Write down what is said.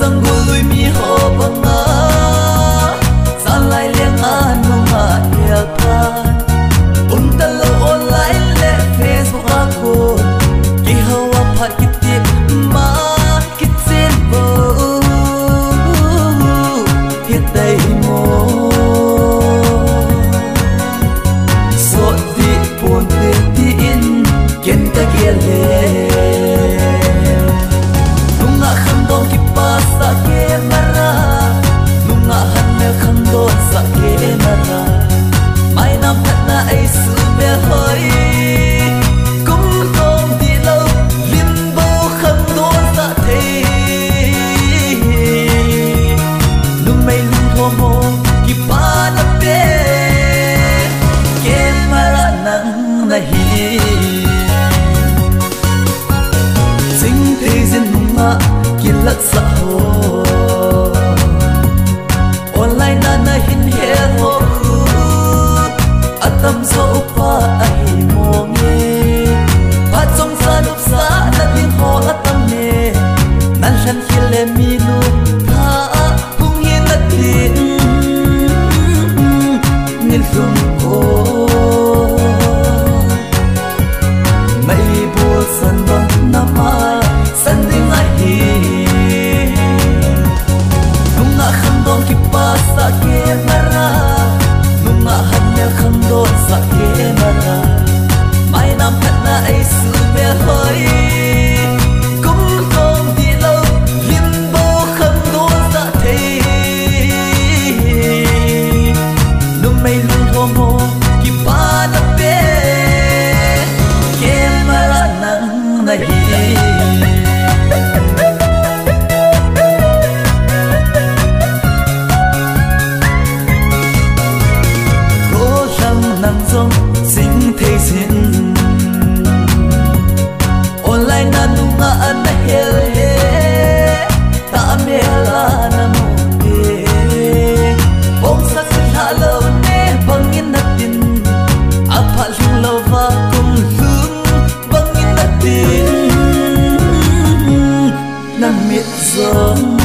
sang gului mi ho banga san lai leng anu ma ya pan untalo online le Facebook ako ki hawa phat kitip ma kitsen bo hit dai mo so di pon ti in ken ta gele nunga khandong ki pasa ke mara nunga hanne khandong sa ke mara mai nam phat na ai su be hoi kum tom di lo lim bo khandong sa the nu mai lung tho mo ki pa na pe ke mara nang na hi sing te zin nunga kilat sa ho online na hin he ho khu atam so pa ai mo nge pa chong sa nup sa na tin ho atam ne nan han khile mi lu tha hung hi na tin nil khum ho mai bo san ban na ma san ding ai hi nunga khandong ki pa sa ke mara nunga hanne khandong sa ke mara mai nam phat na ai su be hoi kum tom di lo lim bo khandong sa the nu mai lung tho mo ki pa na pe ke mara nang na hi sing thế xin online na nunga an hel he ta me la na mo te bong sa sin halo ne bang in na tin a pha ling lo va kum lum bang in na tin na mit zong